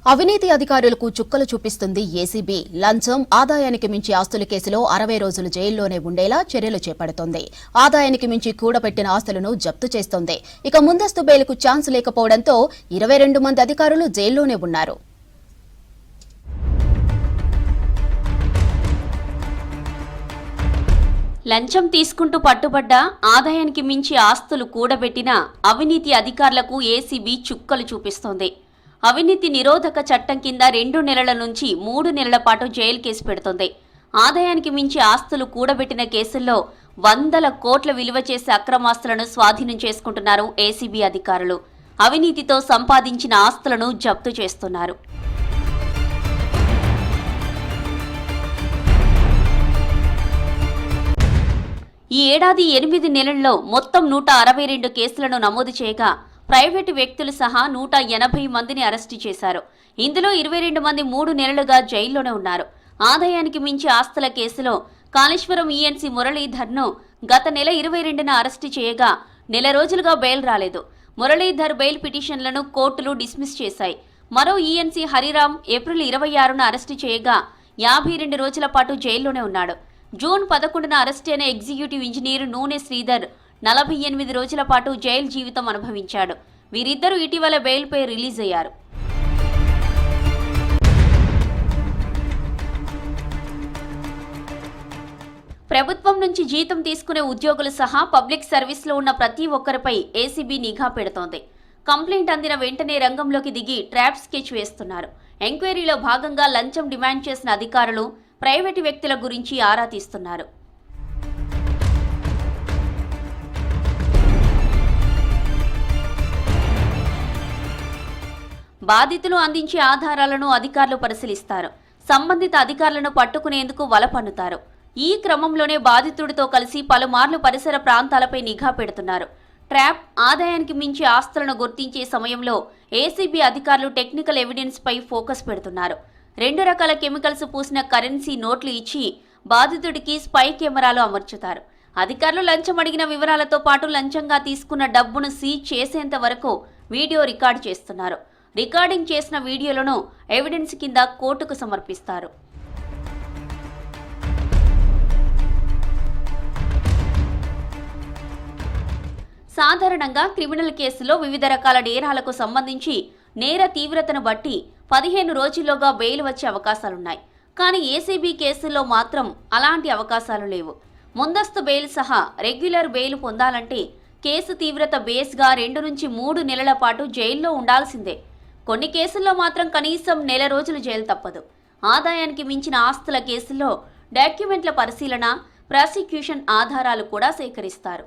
అవినీతి అధికారులకు చుక్కలు చూపిస్తుంది ఏసీబీ. లంచం, ఆదాయానికి మించి ఆస్తుల కేసులో 60 రోజులు జైల్లోనే ఉండేలా చర్యలు చేపడుతోంది. ఆదాయానికి మించి కూడబెట్టిన ఆస్తులను జప్తు చేస్తోంది. ఇక ముందస్తు బెయిల్కు ఛాన్స్ లేకపోవడంతో 22 మంది అధికారులు జైల్లోనే ఉన్నారు. లంచం తీసుకుంటూ పట్టుబడ్డ, ఆదాయానికి మించి ఆస్తులు కూడబెట్టిన అవినీతి అధికారులకు ఏసీబీ చుక్కలు చూపిస్తోంది. అవినీతి నిరోధక చట్టం కింద 2 నెలల నుంచి 3 నెలల పాటు జైలు కేసు పెడుతోంది. ఆదాయానికి మించి ఆస్తులు కూడబెట్టిన కేసుల్లో 100 కోట్ల విలువ చేసే అక్రమాస్తులను స్వాధీనం చేసుకుంటున్నారు ఏసీబీ అధికారులు. అవినీతితో సంపాదించిన ఆస్తులను జప్తు చేస్తున్నారు. ఈ ఏడాది 8 నెలల్లో మొత్తం 162 కేసులను నమోదు చేయగా ప్రైవేటు వ్యక్తులు సహా 180 మందిని అరెస్టు చేశారు. ఇందులో 22 మంది 3 నెలలుగా జైల్లోనే ఉన్నారు. ఆదాయానికి మించి ఆస్తుల కేసులో కాళేశ్వరం ఈఎన్సీ మురళీధర్ను గత నెల 22న అరెస్టు చేయగా నెల రోజులుగా బెయిల్ రాలేదు. మురళీధర్ బెయిల్ పిటిషన్లను కోర్టులు డిస్మిస్ చేశాయి. మరో ఈఎన్సీ హరిరామ్ ఏప్రిల్ 26న అరెస్టు చేయగా 52 రోజుల పాటు జైల్లోనే ఉన్నాడు. జూన్ 11న అరెస్ట్ అయిన ఎగ్జిక్యూటివ్ ఇంజనీర్ నూనె శ్రీధర్ 48 రోజుల పాటు జైలు జీవితం అనుభవించాడు. వీరిద్దరూ ఇటీవల బెయిల్పై రిలీజ్ అయ్యారు. ప్రభుత్వం నుంచి జీతం తీసుకునే ఉద్యోగులు సహా పబ్లిక్ సర్వీస్లో ఉన్న ప్రతి ఒక్కరిపై ఏసీబీ నిఘా పెడుతోంది. కంప్లైంట్ అందిన వెంటనే రంగంలోకి దిగి ట్రాప్ స్కెచ్ వేస్తున్నారు. ఎంక్వైరీలో భాగంగా లంచం డిమాండ్ చేసిన అధికారులు ప్రైవేటు వ్యక్తుల గురించి ఆరా తీస్తున్నారు. బాధితులు అందించే ఆధారాలను అధికారులు పరిశీలిస్తారు. సంబంధిత అధికారులను పట్టుకునేందుకు వల పన్నుతారు. ఈ క్రమంలోనే బాధితుడితో కలిసి పలుమార్లు పరిసర ప్రాంతాలపై నిఘా పెడుతున్నారు. ట్రాప్, ఆదాయానికి మించి ఆస్తులను గుర్తించే సమయంలో ఏసీబీ అధికారులు టెక్నికల్ ఎవిడెన్స్ పై ఫోకస్ పెడుతున్నారు. 2 రకాల కెమికల్స్ పూసిన కరెన్సీ నోట్లు ఇచ్చి బాధితుడికి స్పై కెమెరాలు అమర్చుతారు. అధికారులు లంచం అడిగిన వివరాలతో పాటు లంచంగా తీసుకున్న డబ్బును సీజ్ చేసేంత వరకు వీడియో రికార్డు చేస్తున్నారు. రికార్డింగ్ చేసిన వీడియోలను ఎవిడెన్స్ కింద కోర్టుకు సమర్పిస్తారు. సాధారణంగా క్రిమినల్ కేసులో వివిధ రకాల నేరాలకు సంబంధించి నేర తీవ్రతను బట్టి 15 రోజుల్లోగా బెయిల్ వచ్చే అవకాశాలున్నాయి. కానీ ఏసీబీ కేసుల్లో మాత్రం అలాంటి అవకాశాలు లేవు. ముందస్తు బెయిల్ సహా రెగ్యులర్ బెయిల్ పొందాలంటే కేసు తీవ్రత బేస్గా 2 నుంచి 3 నెలల పాటు జైల్లో ఉండాల్సిందే. కొన్ని కేసుల్లో మాత్రం కనీసం నెల రోజులు జైలు తప్పదు. ఆదాయానికి మించిన ఆస్తుల కేసుల్లో డాక్యుమెంట్ల పరిశీలన, ప్రాసిక్యూషన్ ఆధారాలు కూడా సేకరిస్తారు.